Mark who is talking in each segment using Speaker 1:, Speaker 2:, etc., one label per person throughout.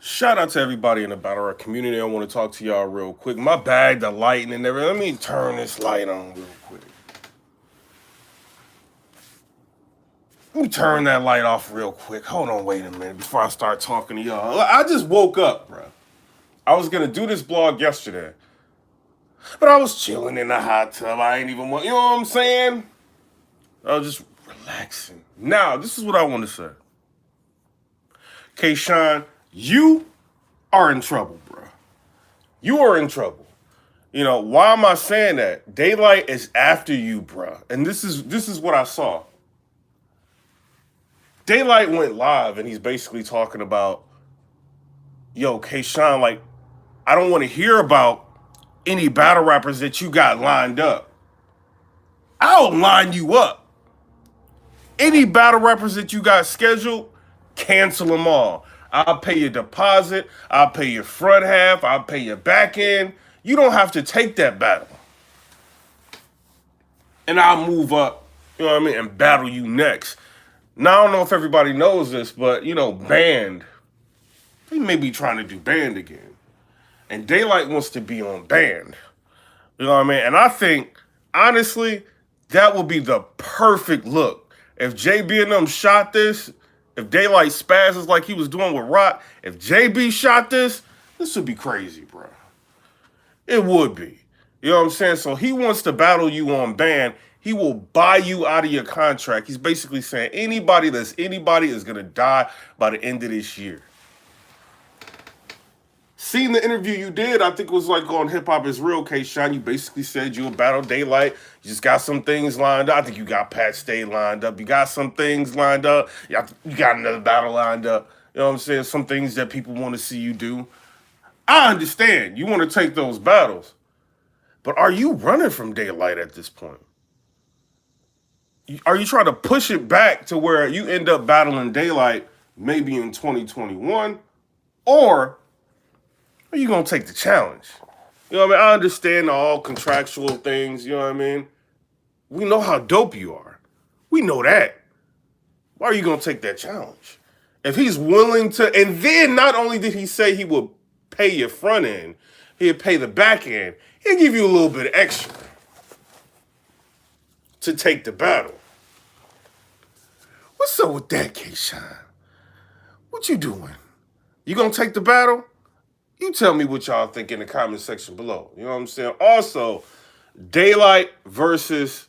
Speaker 1: Shout out to everybody in the battle rap community. I want to talk to y'all real quick. My bag, the lighting and everything. Let me turn this light on real quick. Let me turn that light off real quick. Hold on, wait a minute before I start talking to y'all. I just woke up, bro. I was gonna do this vlog yesterday, but I was chilling in the hot tub. I ain't even want, you know what I'm saying? I was just relaxing. Now, this is what I want to say. K-Shine, you are in trouble, bro. You are in trouble. You know, why am I saying that? DAYLYT is after you, bruh. And this is what I saw. DAYLYT went live and he's basically talking about, yo, K-Shine, like, I don't want to hear about any battle rappers that you got lined up. I'll line you up. Any battle rappers that you got scheduled, cancel them all. I'll pay your deposit. I'll pay your front half. I'll pay your back end. You don't have to take that battle. And I'll move up, you know what I mean, and battle you next. Now, I don't know if everybody knows this, but, you know, Band, they may be trying to do Band again. And DAYLYT wants to be on Band. You know what I mean? And I think, honestly, that would be the perfect look. If JB and them shot this, if DAYLYT spazzes like he was doing with Rock, if JB shot this would be crazy, bro. It would be. You know what I'm saying? So he wants to battle you on Band. He will buy you out of your contract. He's basically saying anybody is going to die by the end of this year. Seeing the interview you did, I think it was like on Hip Hop Is Real, K-Shine. You basically said you would battle DAYLYT. You just got some things lined up. I think you got Pat Stay lined up. You got some things lined up. You got another battle lined up. You know what I'm saying? Some things that people want to see you do. I understand. You want to take those battles. But are you running from DAYLYT at this point? Are you trying to push it back to where you end up battling DAYLYT maybe in 2021? Or are you going to take the challenge? You know what I mean? I understand all contractual things, you know what I mean? We know how dope you are. We know that. Why are you going to take that challenge? If he's willing to, and then not only did he say he would pay your front end, he'd pay the back end, he'll give you a little bit extra to take the battle. What's up with that, K-Shine? What you doing? You gonna take the battle? You tell me what y'all think in the comment section below. You know what I'm saying? Also, DAYLYT versus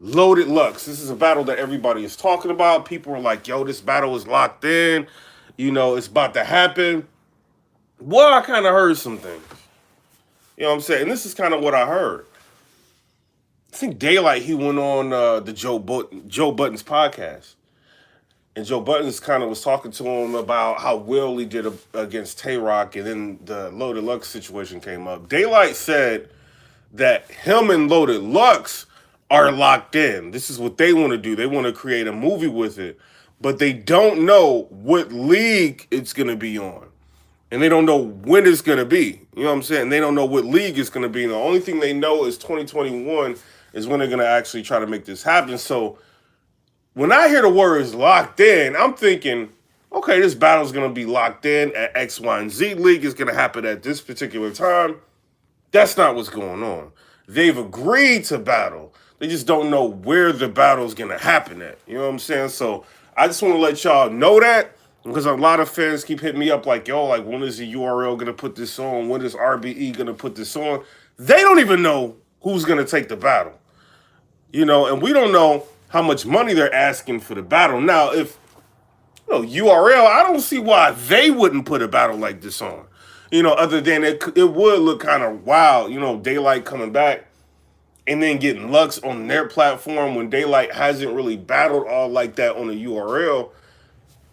Speaker 1: Loaded LUX. This is a battle that everybody is talking about. People are like, yo, this battle is locked in. You know, it's about to happen. Well, I kind of heard some things. You know what I'm saying? And this is kind of what I heard. I think DAYLYT, he went on the Joe Budden's podcast. And Joe Buttons kind of was talking to him about how well he did against Tay-Rock, and then the Loaded LUX situation came up. DAYLYT said that him and Loaded LUX are locked in. This is what they want to do. They want to create a movie with it, but they don't know what league it's going to be on. And they don't know when it's going to be. You know what I'm saying? They don't know what league it's going to be. And the only thing they know is 2021 is when they're going to actually try to make this happen. So when I hear the words locked in, I'm thinking, okay, this battle's going to be locked in at X, Y, and Z league. It's going to happen at this particular time. That's not what's going on. They've agreed to battle. They just don't know where the battle's going to happen at. You know what I'm saying? So I just want to let y'all know that, because a lot of fans keep hitting me up like, yo, like, when is the URL going to put this on? When is RBE going to put this on? They don't even know who's going to take the battle. You know, and we don't know how much money they're asking for the battle. Now, if, you know, URL, I don't see why they wouldn't put a battle like this on. You know, other than it would look kind of wild, you know, DAYLYT coming back and then getting LUX on their platform when DAYLYT hasn't really battled all like that on the URL.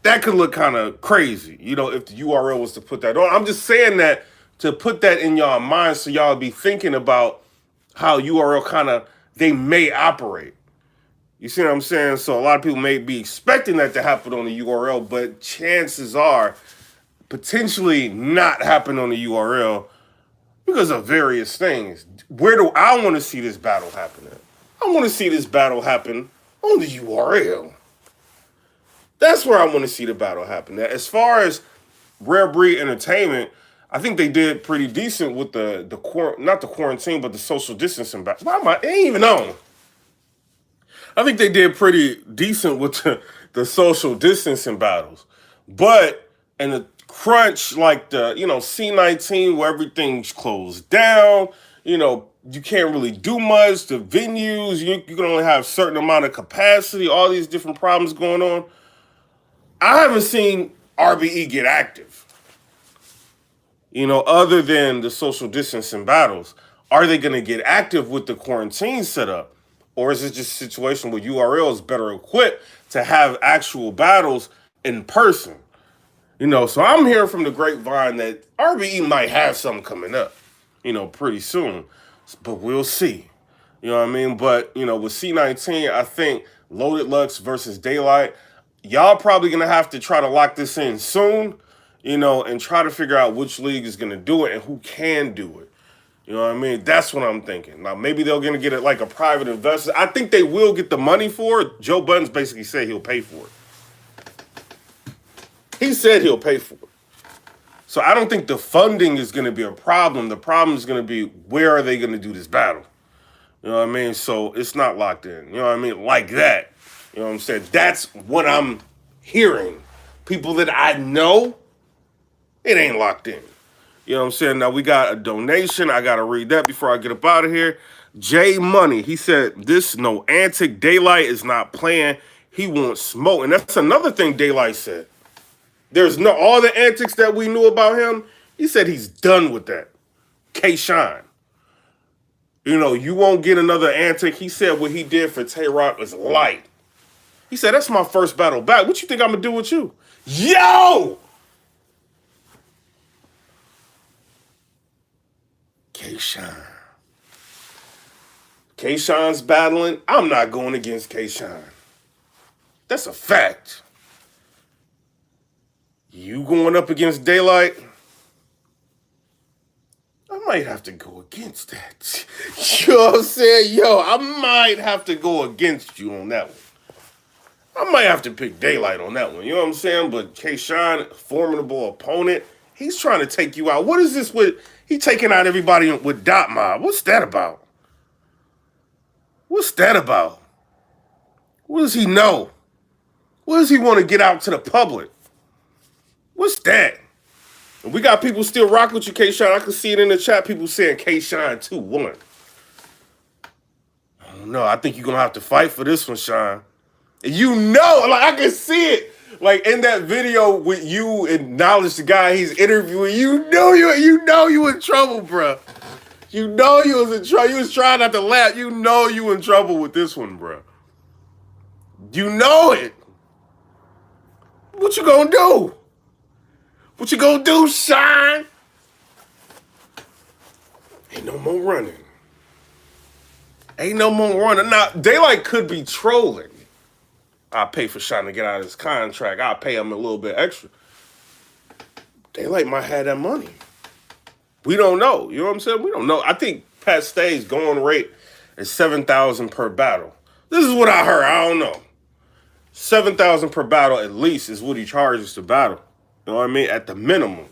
Speaker 1: That could look kind of crazy, you know, if the URL was to put that on. I'm just saying that to put that in y'all mind so y'all be thinking about how URL kind of, they may operate. You see what I'm saying? So a lot of people may be expecting that to happen on the URL, but chances are potentially not happen on the URL because of various things. Where do I want to see this battle happen at? I want to see this battle happen on the URL. That's where I want to see the battle happen. As far as Rare Breed Entertainment, I think they did pretty decent with not the quarantine, but the social distancing. Why am I? It ain't even on. I think they did pretty decent with the social distancing battles. But in the crunch, like the, C19 where everything's closed down, you can't really do much. The venues, you can only have a certain amount of capacity, all these different problems going on. I haven't seen RBE get active, other than the social distancing battles. Are they going to get active with the quarantine setup? Or is it just a situation where URL is better equipped to have actual battles in person? So I'm hearing from the grapevine that RBE might have something coming up, pretty soon. But we'll see. You know what I mean? But, with C19, I think Loaded Lux versus DAYLYT, y'all probably going to have to try to lock this in soon, and try to figure out which league is going to do it and who can do it. You know what I mean? That's what I'm thinking. Now, maybe they're going to get it like a private investor. I think they will get the money for it. Joe Budden's basically said he'll pay for it. He said he'll pay for it. So I don't think the funding is going to be a problem. The problem is going to be, where are they going to do this battle? You know what I mean? So it's not locked in. You know what I mean? Like that. You know what I'm saying? That's what I'm hearing. People that I know, it ain't locked in. You know what I'm saying? Now, we got a donation. I got to read that before I get up out of here. J Money, he said, this no antic. DAYLYT is not playing. He wants smoke. And that's another thing DAYLYT said. There's all the antics that we knew about him. He said he's done with that. K-Shine. You won't get another antic. He said what he did for Tay-Rock was light. He said, that's my first battle back. What you think I'm going to do with you? Yo! K-Shine. K-Shine's battling. I'm not going against K-Shine. That's a fact. You going up against DAYLYT? I might have to go against that. You know what I'm saying? I might have to go against you on that one. I might have to pick DAYLYT on that one. You know what I'm saying? But K-Shine, formidable opponent, he's trying to take you out. What is this with? He taking out everybody with Dot Mob. What's that about? What's that about? What does he know? What does he want to get out to the public? What's that? And we got people still rocking with you, K-Shine. I can see it in the chat. People saying K-Shine 2-1. I don't know. I think you're going to have to fight for this one, Shine. And I can see it. Like, in that video with you acknowledge the guy he's interviewing, you know you in trouble, bro. You know you was in trouble. You was trying not to laugh. You know you in trouble with this one, bro. You know it. What you gonna do? What you gonna do, Shine? Ain't no more running. Ain't no more running. Now, DAYLYT could be trolling. I'll pay for Shine to get out of his contract. I'll pay him a little bit extra. DAYLYT might have that money. We don't know. You know what I'm saying? We don't know. I think Pat Stay's going rate is $7,000 per battle. This is what I heard. I don't know. $7,000 per battle at least is what he charges to battle. You know what I mean? At the minimum.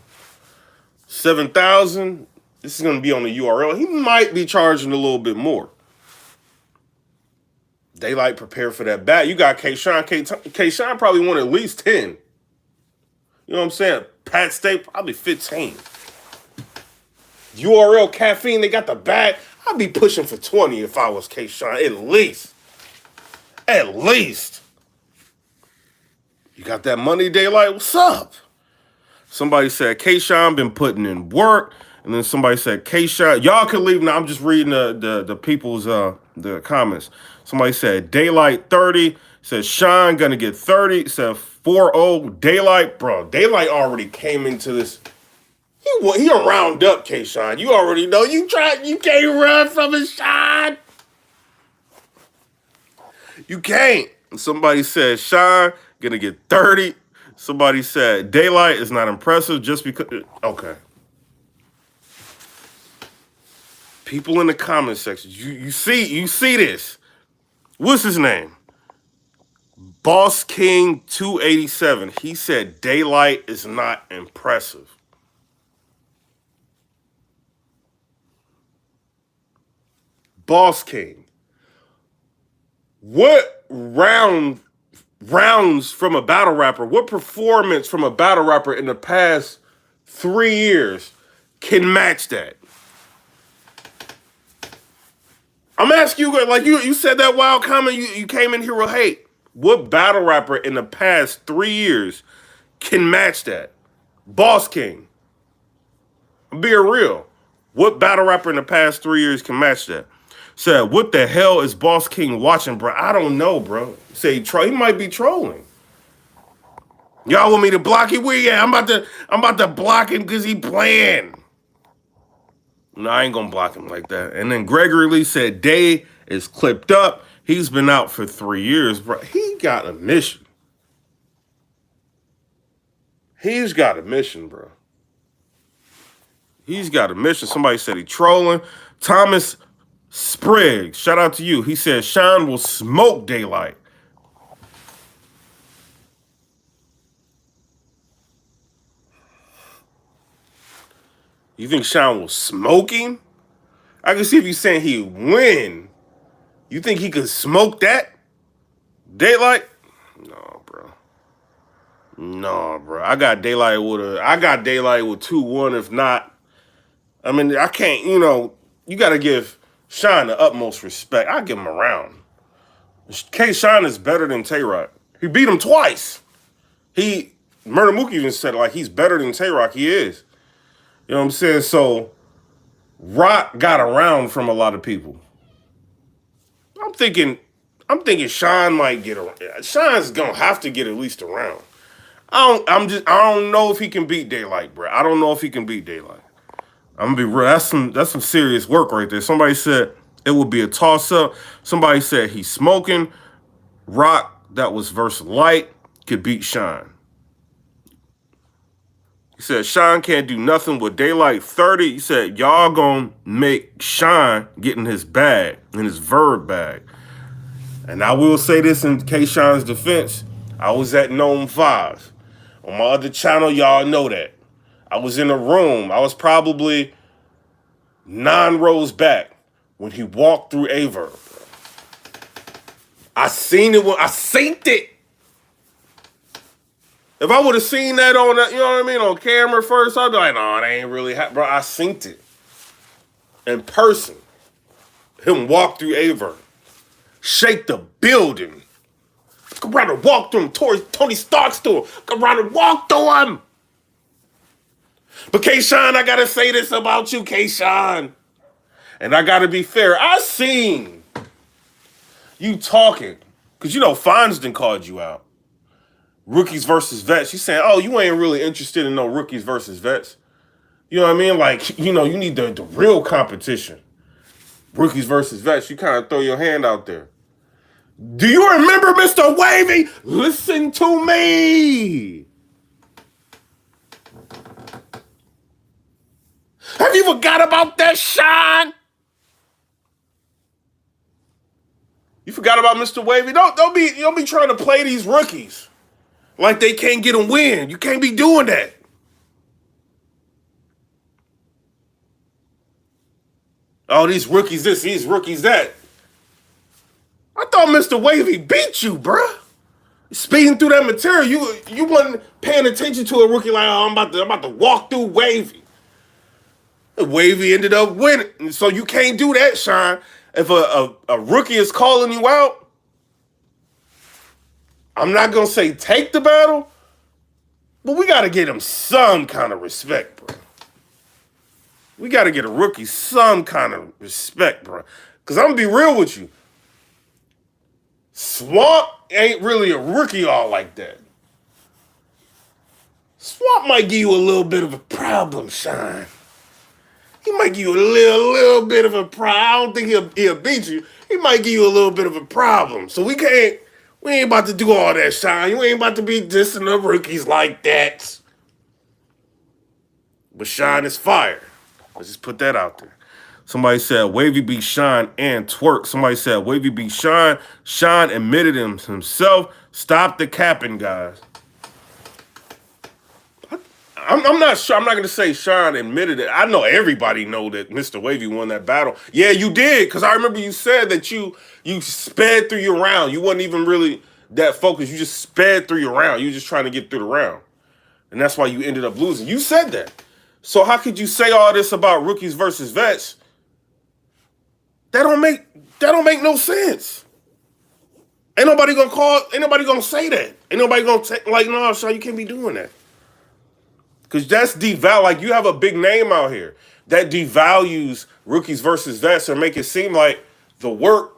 Speaker 1: $7,000. This is going to be on the URL. He might be charging a little bit more. DAYLYT prepare for that bat. You got K-Shine. K-Shine probably won at least 10. You know what I'm saying? Pat Stay probably 15. URL Caffeine, they got the bag. I'd be pushing for 20 if I was K-Shine, at least. At least. You got that money, DAYLYT? What's up? Somebody said K-Shine been putting in work. And then somebody said K-Shine. Y'all can leave now. I'm just reading the people's the comments. Somebody said DAYLYT 30. Said Shine gonna get 30. Said 4-0 DAYLYT. Bro, DAYLYT already came into this. He'll round up K-Shine. You already know. You can't run from it, Shine. You can't. Somebody said Shine gonna get 30. Somebody said DAYLYT is not impressive just because. Okay. People in the comment section, you see this. What's his name? Boss King 287. He said DAYLYT is not impressive. Boss King. What rounds from a battle rapper, what performance from a battle rapper in the past 3 years can match that? I'm asking you, like you said that wild comment, you came in here with hate. What battle rapper in the past 3 years can match that? Boss King. I'm being real. What battle rapper in the past 3 years can match that? Said, what the hell is Boss King watching, bro? I don't know, bro. Say he might be trolling. Y'all want me to block him? Where you at? I'm about to block him because he playing. No, I ain't gonna block him like that. And then Gregory Lee said, Day is clipped up. He's been out for 3 years, bro. He got a mission. He's got a mission, bro. He's got a mission. Somebody said he trolling. Thomas Spriggs, shout out to you. He said Sean will smoke DAYLYT. You think Sean will smoke him? I can see if you're saying he win. You think he could smoke that? DAYLYT? No, bro. No, bro. I got DAYLYT with 2-1. If not, I mean, I can't, you got to give Sean the utmost respect. I give him a round. K-Sean is better than Tay-Rock. He beat him twice. Murder Mook even said, like, he's better than Tay-Rock. He is. You know what I'm saying? So, Rock got around from a lot of people. I'm thinking Sean might get around. Sean's gonna have to get at least a round. I don't know if he can beat DAYLYT, bro. I don't know if he can beat DAYLYT. I'm gonna be real. That's some serious work right there. Somebody said it would be a toss-up. Somebody said he's smoking. Rock, that was versus Light, could beat Sean. He said Sean can't do nothing with DAYLYT 30. He said y'all gonna make Sean get in his bag, in his verb bag. And I will say this in K-Sean's defense. I was at Gnome 5. On my other channel, y'all know that. I was in a room. I was probably 9 rows back when he walked through Averb. I seen it. I synced it. If I would have seen that on, you know what I mean, on camera first, I'd be like, no, it ain't really happening. Bro, I synced it. In person. Him walk through Averb. Shake the building. Go around and walk through him. Tony Stark's store. Go around and walk through him. But K-Sean, I gotta say this about you, K-Sean. And I gotta be fair. I seen you talking. Because Fonsden called you out. Rookies versus vets. She's saying, oh, you ain't really interested in no rookies versus vets. You know what I mean? Like, you need the real competition. Rookies versus vets. You kind of throw your hand out there. Do you remember Mr. Wavy? Listen to me. Have you forgot about that, Sean? You forgot about Mr. Wavy? Don't be trying to play these rookies like they can't get a win. You can't be doing that. Oh, these rookies this, these rookies that. I thought Mr. Wavy beat you, bruh. Speeding through that material, you wasn't paying attention to a rookie like, oh, I'm about to walk through Wavy. Wavy ended up winning. So you can't do that, Sean. If a rookie is calling you out, I'm not going to say take the battle, but we got to get him some kind of respect, bro. We got to get a rookie some kind of respect, bro. Because I'm going to be real with you. Swamp ain't really a rookie all like that. Swamp might give you a little bit of a problem, Sean. He might give you a little bit of a problem. I don't think he'll beat you. He might give you a little bit of a problem. So we ain't about to do all that, Sean. You ain't about to be dissing the rookies like that. But Sean is fire. Let's just put that out there. Somebody said Wavy beat Sean and twerk. Somebody said Wavy beat Sean. Sean admitted himself. Stop the capping, guys. I'm not sure. I'm not going to say Sean admitted it. I know everybody know that Mr. Wavy won that battle. Yeah, you did, because I remember you said that you sped through your round. You wasn't even really that focused. You just sped through your round. You were just trying to get through the round. And that's why you ended up losing. You said that. So how could you say all this about rookies versus vets? That don't make no sense. Ain't nobody gonna say that. Ain't nobody gonna like, no, Sean, you can't be doing that. Because that's devalue. Like, you have a big name out here that devalues rookies versus vets or make it seem like the work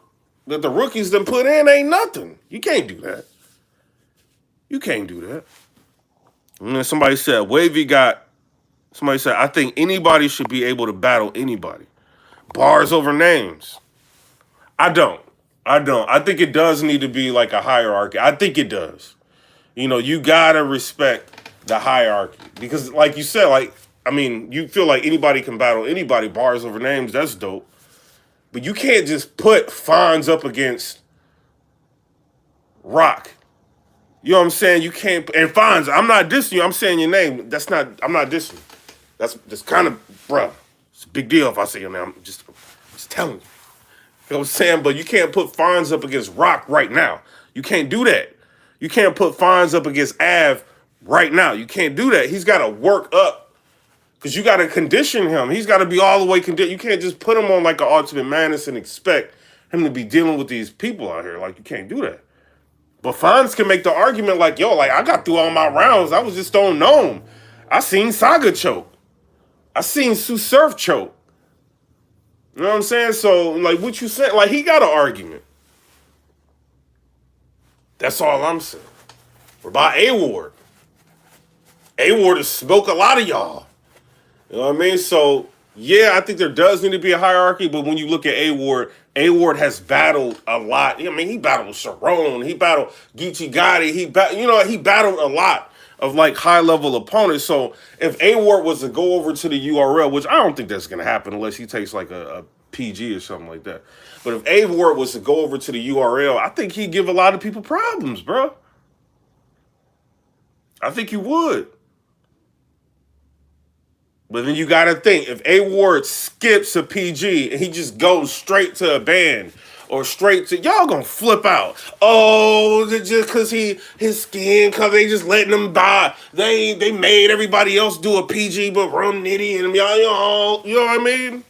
Speaker 1: that the rookies done put in ain't nothing. You can't do that. You can't do that. And then somebody said, I think anybody should be able to battle anybody. Bars over names. I don't. I think it does need to be like a hierarchy. I think it does. You know, you gotta respect the hierarchy. Because like you said, like, I mean, you feel like anybody can battle anybody, bars over names, that's dope. But you can't just put Fonz up against Rock. You know what I'm saying? You can't, and Fonz, I'm not dissing you, I'm saying your name. I'm not dissing you. That's kind of, bruh, it's a big deal if I say your name. I'm just telling you. You know what I'm saying? But you can't put Fonz up against Rock right now. You can't do that. You can't put Fonz up against Av right now. You can't do that. He's got to work up because you got to condition him. He's got to be all the way conditioned. You can't just put him on like an Ultimate Madness and expect him to be dealing with these people out here. Like, you can't do that. But Fonz can make the argument like, yo, like, I got through all my rounds. I was just throwing gnome. I seen Saga choke. I seen Sue Surf choke. You know what I'm saying? So, like, what you saying? Like, he got an argument. That's all I'm saying. What about A-Ward? A-Ward has spoke a lot of y'all. You know what I mean? So, yeah, I think there does need to be a hierarchy, but when you look at A-Ward has battled a lot. I mean, he battled Sharon, he battled Geechee Gotti, he battled a lot of like high-level opponents. So if A-Ward was to go over to the URL, which I don't think that's going to happen unless he takes like a PG or something like that. But if A-Ward was to go over to the URL, I think he'd give a lot of people problems, bro. I think he would. But then you got to think, if A-Ward skips a PG and he just goes straight to a ban or straight to, y'all gonna flip out. Oh, just because his skin, because they just letting him die. They made everybody else do a PG but Rumnity and y'all, you know what I mean?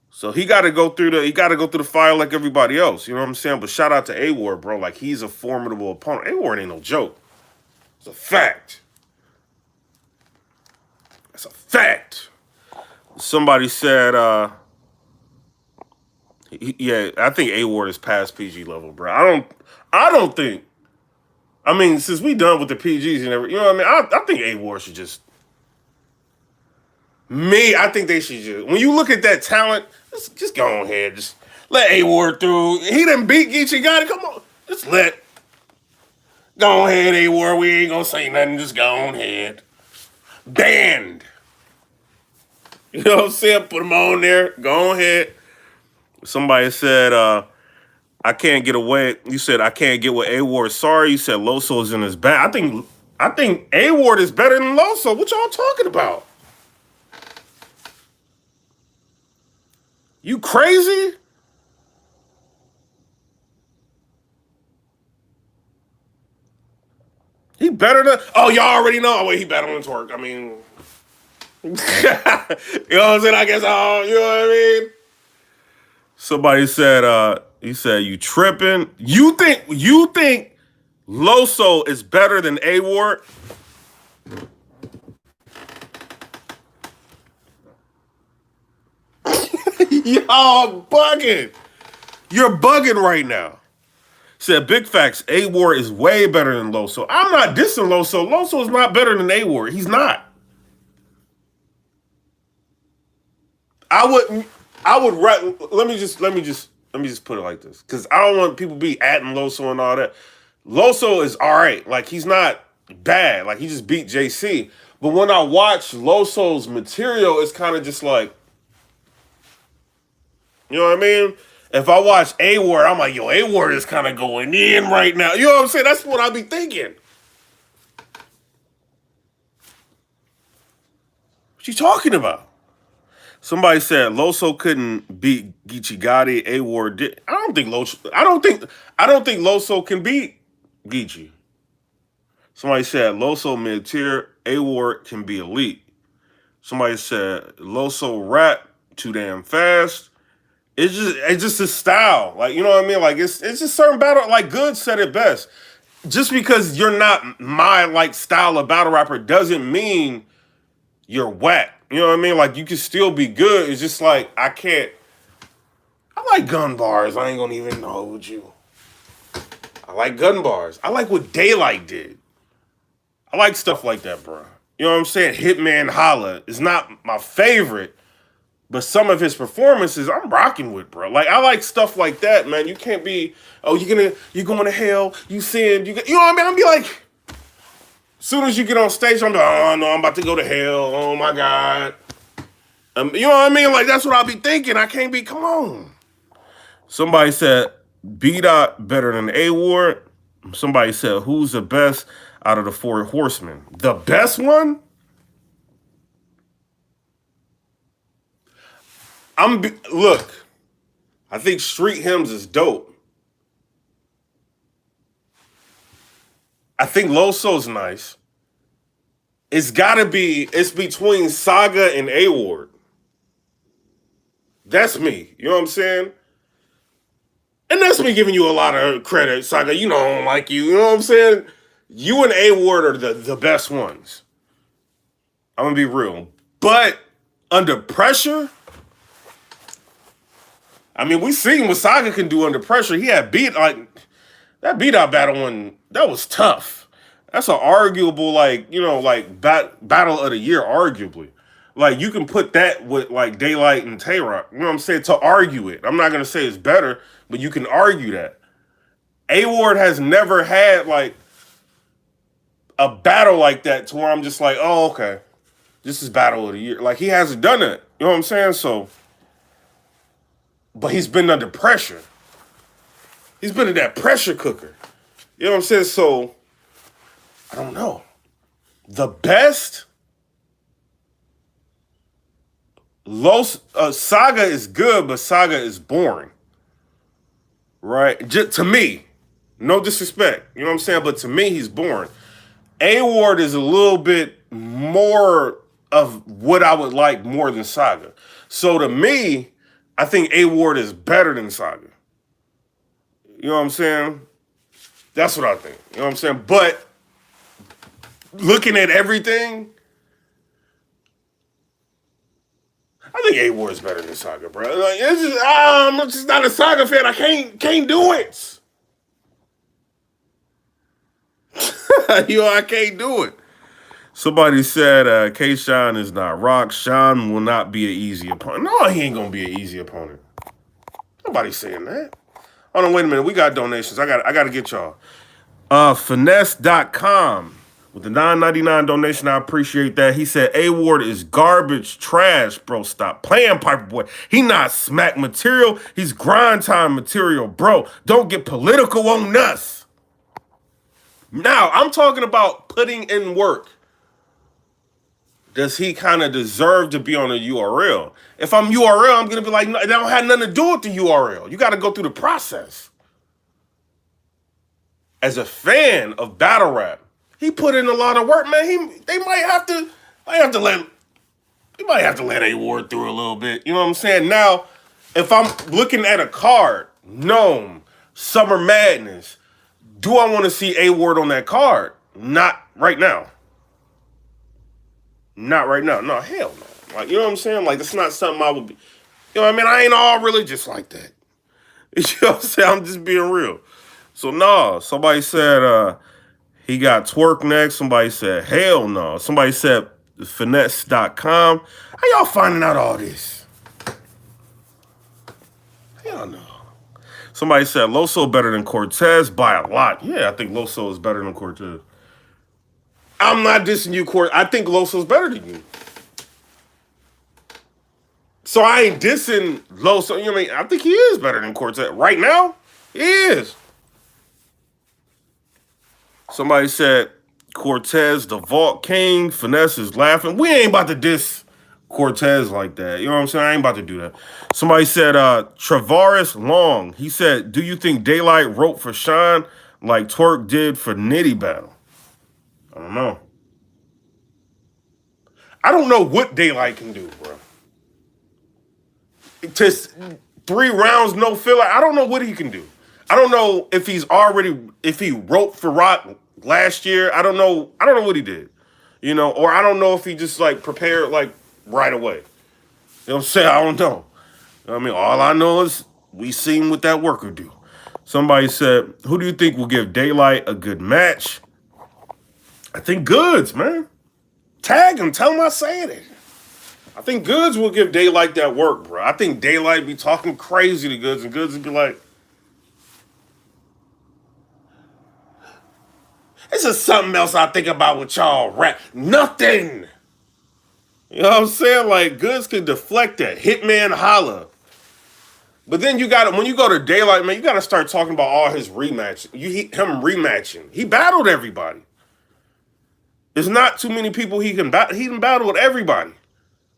Speaker 1: So he got to go through the fire like everybody else. You know what I'm saying? But shout out to A-Ward, bro. Like, he's a formidable opponent. A-Ward ain't no joke. It's a fact. It's a fact. Somebody said, yeah, I think A-Ward is past PG level, bro. I don't think. I mean, since we done with the PGs and everything, you know what I mean? I think A-Ward should just. I think they should just. When you look at that talent, just go ahead. Just let A-Ward through. He done beat Geechee Gotti. Come on. Just go ahead, A-Ward. We ain't gonna say nothing. Just go ahead. Banned. You know what I'm saying? Put them on there. Go ahead. Somebody said, I can't get away. You said, I can't get with A-Ward. Sorry. You said Loso is in his back. I think A-Ward is better than Loso. What y'all talking about? You crazy? He better than... Oh, y'all already know. Oh, wait, he better than Twerk. I mean... you know what I'm saying? I guess, you know what I mean? Somebody said, he said, you tripping? You think Loso is better than A-Ward? Y'all bugging. You're bugging right now. Said big facts, A-Ward is way better than Loso. I'm not dissing Loso. Loso is not better than A-Ward. He's not. Let me just put it like this, because I don't want people to be atting Loso and all that. Loso is all right. Like, he's not bad. Like, he just beat JC. But when I watch Loso's material, it's kind of just like, you know what I mean? If I watch A-Ward, I'm like, yo, A-Ward is kind of going in right now. You know what I'm saying? That's what I be thinking. What you talking about? Somebody said Loso couldn't beat Geechee Gotti. A-Ward did. I don't think Loso can beat Geechee. Somebody said Loso mid-tier. A-Ward can be elite. Somebody said Loso rap too damn fast. It's just his style. Like, you know what I mean? Like, it's just certain battle. Like, Good said it best. Just because you're not my like style of battle rapper doesn't mean you're whack. You know what I mean? Like, you can still be good. It's just like, I like gun bars. I ain't gonna even hold you. I like gun bars. I like what DAYLYT did. I like stuff like that, bro. You know what I'm saying? Hitman Holla is not my favorite, but some of his performances I'm rocking with, bro. Like, I like stuff like that, man. You can't be, oh, you're going to hell, you sin, you know what I mean? I'm be like, as soon as you get on stage, I'm like, oh no, I'm about to go to hell. Oh my God. You know what I mean? Like, that's what I'll be thinking. I can't be, come on. Somebody said B-Dot better than A-Ward. Somebody said, who's the best out of the 4 horsemen? The best one? Look, I think Street Hymns is dope. I think Loso's nice. It's between Saga and A-Ward. That's me. You know what I'm saying? And that's me giving you a lot of credit, Saga. You know I don't like you. You know what I'm saying? You and A-Ward are the best ones. I'm going to be real. But under pressure, I mean, we seen what Saga can do under pressure. He had that beat-out battle one, that was tough. That's an arguable, battle of the year, arguably. Like, you can put that with, like, DAYLYT and Tay-Rock. You know what I'm saying? To argue it. I'm not going to say it's better, but you can argue that. A-Ward has never had, like, a battle like that to where I'm just like, oh, okay. This is battle of the year. Like, he hasn't done it. You know what I'm saying? So, but he's been under pressure. He's been in that pressure cooker. You know what I'm saying? So, I don't know. The best... Saga is good, but Saga is boring. Right? Just, to me. No disrespect. You know what I'm saying? But to me, he's boring. A-Ward is a little bit more of what I would like more than Saga. So to me, I think A-Ward is better than Saga. You know what I'm saying? That's what I think. You know what I'm saying? But looking at everything, I think A-Ward is better than Saga, bro. Like, I'm just not a Saga fan. I can't do it. I can't do it. Somebody said K-Shine is not rock. Sean will not be an easy opponent. No, he ain't gonna be an easy opponent. Nobody's saying that. Hold on, wait a minute. We got donations. I got to get y'all. Finesse.com with the $9.99 donation. I appreciate that. He said A-Ward is garbage trash, bro. Stop playing, PIPERBOY. He not smack material. He's grind time material, bro. Don't get political on us. Now, I'm talking about putting in work. Does he kind of deserve to be on a URL? If I'm URL, I'm going to be like, no, that don't have nothing to do with the URL. You got to go through the process. As a fan of battle rap, he put in a lot of work, man. They might have to let A-Ward through a little bit. You know what I'm saying? Now, if I'm looking at a card, Gnome, Summer Madness, do I want to see A-Ward on that card? Not right now. Not right now. No, hell no. Like, you know what I'm saying? Like, that's not something I would be. You know what I mean? I ain't all religious like that. You know what I'm saying? I'm just being real. So, no. Somebody said he got twerk next. Somebody said, hell no. Somebody said finesse.com. How y'all finding out all this? Hell no. Somebody said Loso better than Cortez by a lot. Yeah, I think Loso is better than Cortez. I'm not dissing you, Court. I think Loso's better than you. So I ain't dissing Loso. You know what I mean? I think he is better than Cortez. Right now, he is. Somebody said Cortez, the Vault King, Finesse is laughing. We ain't about to diss Cortez like that. You know what I'm saying? I ain't about to do that. Somebody said Travaris Long. He said, do you think DAYLYT wrote for Sean like Twerk did for Nitty Battle? I don't know. I don't know what DAYLYT can do, bro. Just 3 rounds, no filler. I don't know what he can do. I don't know if he wrote for Rock last year. I don't know what he did. You know, or I don't know if he just like prepared like right away. You know what I'm saying? I don't know. I mean, all I know is we seen what that worker do. Somebody said, who do you think will give DAYLYT a good match? I think Goods, man. Tag him, tell him I said it. I think Goods will give DAYLYT that work, bro. I think DAYLYT be talking crazy to Goods, and Goods would be like, this is something else I think about with y'all rap. Nothing. You know what I'm saying? Like, Goods can deflect that. Hitman holla. But then when you go to DAYLYT, man, you got to start talking about all his rematches. Him rematching. He battled everybody. There's not too many people he can battle. He can battle with everybody.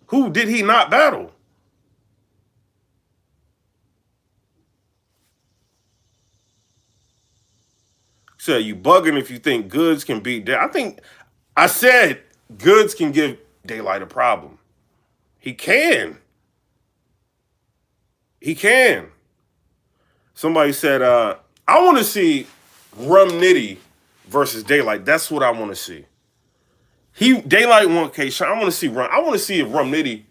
Speaker 1: Who did he not battle? So you bugging if you think Goods can beat I said Goods can give DAYLYT a problem. He can. He can. Somebody said, I want to see Rumnity versus DAYLYT. That's what I want to see. DAYLYT won K-Shine. I want to see if Rumnity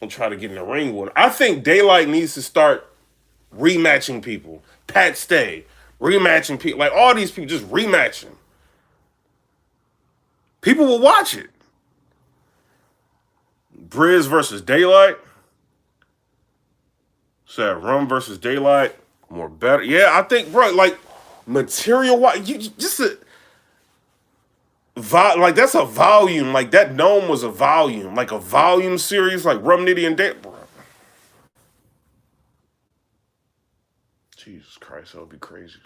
Speaker 1: will try to get in the ring with him. I think DAYLYT needs to start rematching people. Pat Stay, rematching people. Like all these people, just rematching. People will watch it. Briz versus DAYLYT. Said Rum versus DAYLYT. More better. Yeah, I think, bro, like material wise, like that's a volume. Like that Gnome was a volume. Like a volume series like Rumnity and DAYLYT. Bro. Jesus Christ, that would be crazy.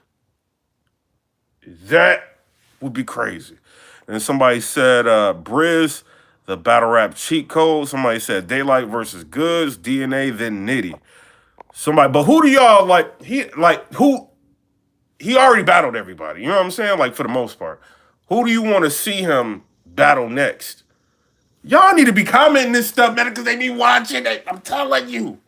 Speaker 1: That would be crazy. And somebody said Briz, the battle rap cheat code. Somebody said DAYLYT versus Goods, DNA, then Nitty. But who do y'all like? He already battled everybody. You know what I'm saying? Like for the most part. Who do you want to see him battle next? Y'all need to be commenting this stuff, man, because they be watching it. I'm telling you.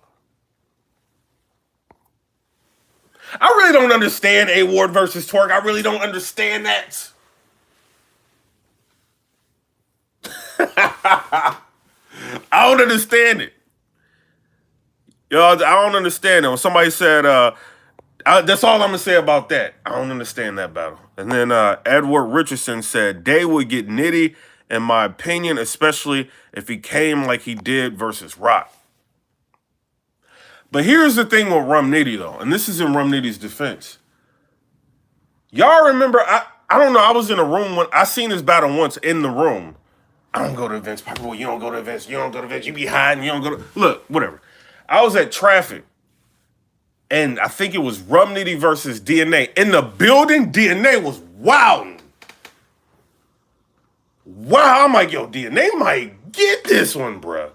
Speaker 1: I really don't understand A-Ward versus Twerk. I really don't understand that. I don't understand it. Yo, I don't understand it. When somebody said, that's all I'm going to say about that. I don't understand that battle. And then Edward Richardson said, Day would get Nitty, in my opinion, especially if he came like he did versus Rock. But here's the thing with Rumnity, though, and this is in Rumnity's defense. Y'all remember, I don't know, I was in a room when I seen this battle once in the room. I don't go to events. PIPERBOY, you don't go to events. You don't go to events. You be hiding. You don't go to... Look, whatever. I was at Traffic, and I think it was Rumnity versus DNA. In the building, DNA was wilding. Wow, I'm like, yo, DNA might get this one, bruh.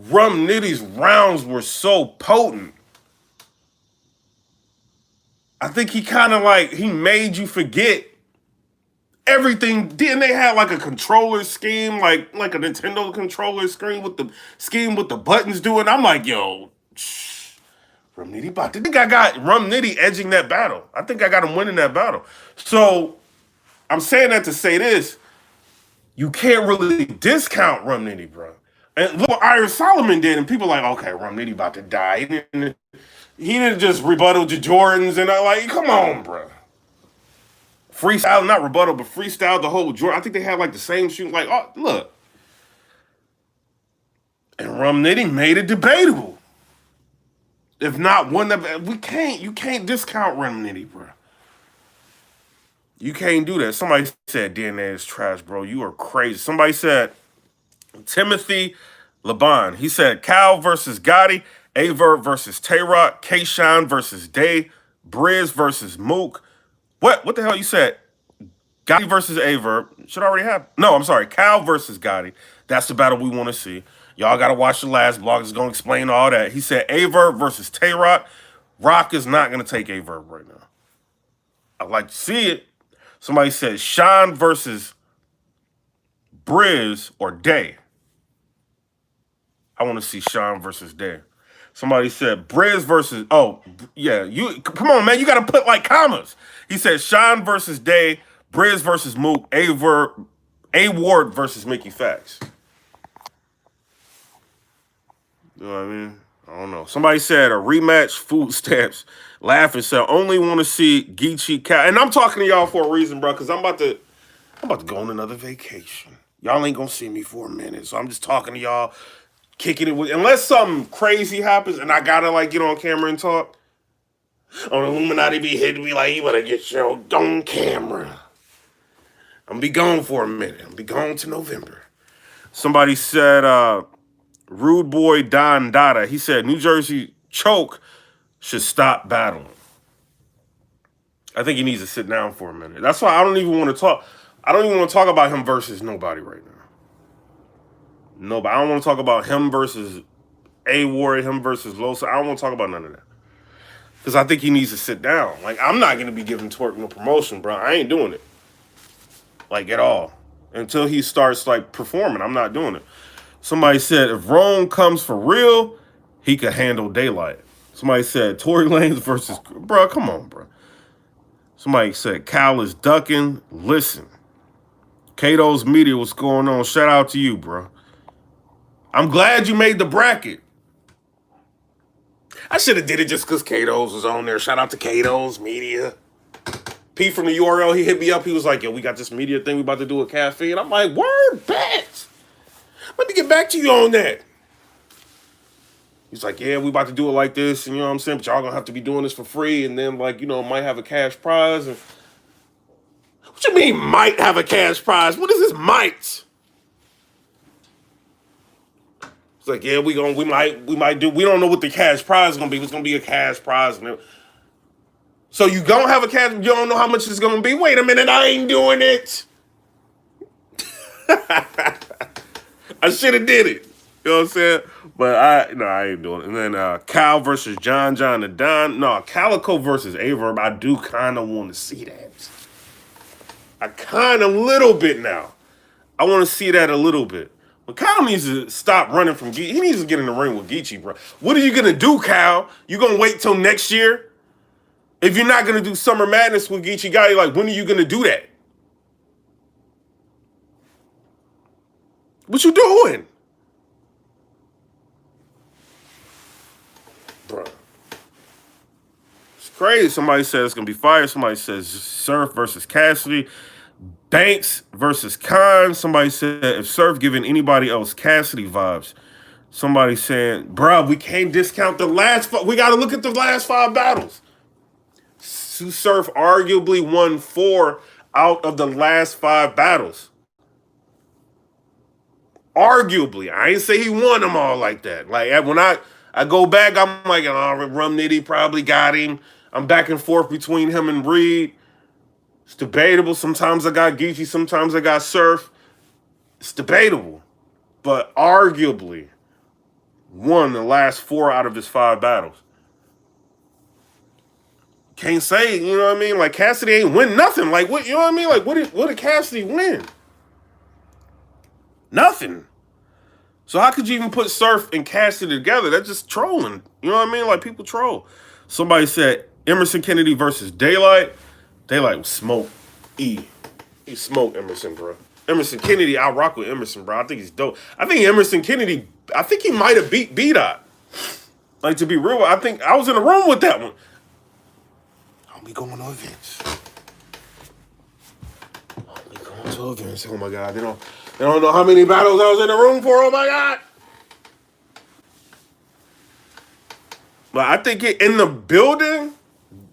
Speaker 1: Rumnity's rounds were so potent. I think he kind of like, he made you forget everything. DNA had like a controller scheme, like a Nintendo controller scheme with the buttons doing. I'm like, yo, Rumnity about to. I think I got Rumnity edging that battle. I think I got him winning that battle. So I'm saying that to say this. You can't really discount Rumnity, bro. And look what Iron Solomon did, and people are like, okay, Rumnity about to die. He didn't just rebuttal to Jordans, and I like, come on, bro. Freestyle, not rebuttal, but freestyle the whole Jordan. I think they had like the same shoot. Like, oh, look. And Rumnity made it debatable. If not one that you can't discount Rumnity, bro. You can't do that. Somebody said DNA is trash, bro. You are crazy. Somebody said Timothy Laban. He said Cal versus Gotti, Averb versus Tay-Rock, K-Shine versus Day, Briz versus Mook. What the hell you said? Gotti versus Averb. Should already happen. No, I'm sorry. Cal versus Gotti. That's the battle we want to see. Y'all got to watch the last blog. It's going to explain all that. He said Averb versus Tay-Rock. Rock is not going to take Averb right now. I'd like to see it. Somebody said Sean versus Briz or Day. I want to see Sean versus Day. Somebody said Briz versus, oh, yeah. You come on, man. You got to put like commas. He said Sean versus Day, Briz versus Mook, A Ward versus Mickey Fax. You know what I mean? I don't know. Somebody said a rematch, food stamps, laughing, said only want to see Geechee Cal. And I'm talking to y'all for a reason, bro, because I'm about to go on another vacation. Y'all ain't gonna see me for a minute. So I'm just talking to y'all, kicking it with, unless something crazy happens and I gotta like get on camera and talk. On Illuminati be hitting me like, you better get your own camera. I'm gonna be gone for a minute. I'm gonna be gone to November. Somebody said, Rude Boy Don Dada, he said New Jersey Choke should stop battling. I think he needs to sit down for a minute. That's why I don't even want to talk. I don't even want to talk about him versus nobody right now. Nobody. I don't want to talk about him versus A Ward, him versus Loso. I don't want to talk about none of that. Because I think he needs to sit down. Like, I'm not going to be giving Twerk no promotion, bro. I ain't doing it. Like, at all. Until he starts, like, performing. I'm not doing it. Somebody said, if Rome comes for real, he could handle DAYLYT. Somebody said, Tory Lanez versus... Bro, come on, bro. Somebody said, Cal is ducking. Listen. Kato's Media, what's going on? Shout out to you, bro. I'm glad you made the bracket. I should have did it just because Kato's was on there. Shout out to Kato's Media. P from the URL, he hit me up. He was like, yo, we got this media thing we about to do at Cafe. And I'm like, word, bet. Let me get back to you on that. He's like, yeah, we about to do it like this. And you know what I'm saying? But y'all going to have to be doing this for free. And then, like, you know, might have a cash prize. And what you mean might have a cash prize? What is this might? It's like, yeah, we might do. We don't know what the cash prize is gonna be. It's gonna be a cash prize. So you gonna have a cash? You don't know how much it's gonna be. Wait a minute, I ain't doing it. I should have did it. You know what I'm saying? But I ain't doing it. And then Cal versus John the Don. No, Calico versus Averb. I do kind of want to see that. I kind of little bit now. I want to see that a little bit. But Kyle needs to stop running from Geechee. He needs to get in the ring with Geechee, bro. What are you going to do, Kyle? You going to wait till next year? If you're not going to do Summer Madness with Geechee Gotti, like, when are you going to do that? What you doing? Bro. It's crazy. Somebody said it's going to be fire. Somebody says Surf versus Cassidy. Banks versus Khan. Somebody said if Surf giving anybody else Cassidy vibes. Somebody saying, bruh, we can't discount the last we got to look at the last 5 battles. Surf arguably won 4 out of the last 5 battles. Arguably. I ain't say he won them all like that. Like, when I go back, I'm like, oh, Rumnity probably got him. I'm back and forth between him and Reed. It's debatable. Sometimes I got Geechee, sometimes I got Surf. It's debatable. But arguably won the last 4 out of his 5 battles. Can't say, you know what I mean? Like, Cassidy ain't win nothing. Like, what, you know what I mean? Like, what did Cassidy win? Nothing. So how could you even put Surf and Cassidy together? That's just trolling. You know what I mean? Like, people troll. Somebody said Emerson Kennedy versus DAYLYT. DAYLYT was smoke. He smoked Emerson, bro. Emerson Kennedy, I rock with Emerson, bro. I think he's dope. I think Emerson Kennedy, I think he might have beat B-Dot. Like, to be real, I think I was in the room with that one. I'll be going to events. Oh my God, they don't know how many battles I was in the room for. Oh my God. But I think in the building,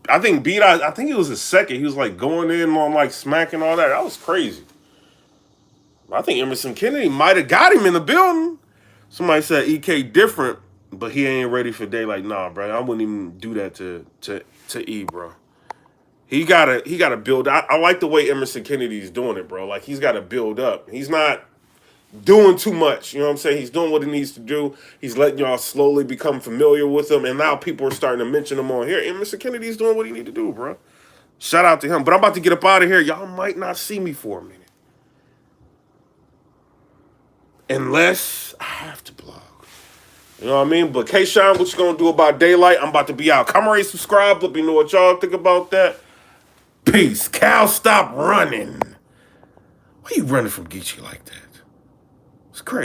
Speaker 1: I think beat out. I think it was his second. He was like going in on like smacking all that. That was crazy. I think Emerson Kennedy might have got him in the building. Somebody said EK different, but he ain't ready for DAYLYT. Nah, bro, I wouldn't even do that to E, bro. He gotta build. I like the way Emerson Kennedy's doing it, bro. Like he's got to build up. He's not doing too much. You know what I'm saying? He's doing what he needs to do. He's letting y'all slowly become familiar with him, and now people are starting to mention him on here. Emerson Kennedy's doing what he need to do, bro. Shout out to him. But I'm about to get up out of here. Y'all might not see me for a minute. Unless I have to blog. You know what I mean? But K-Shine, what you gonna do about DAYLYT? I'm about to be out. Come rate, subscribe. Let me know what y'all think about that. Peace. Cal, stop running. Why you running from Geechee like that?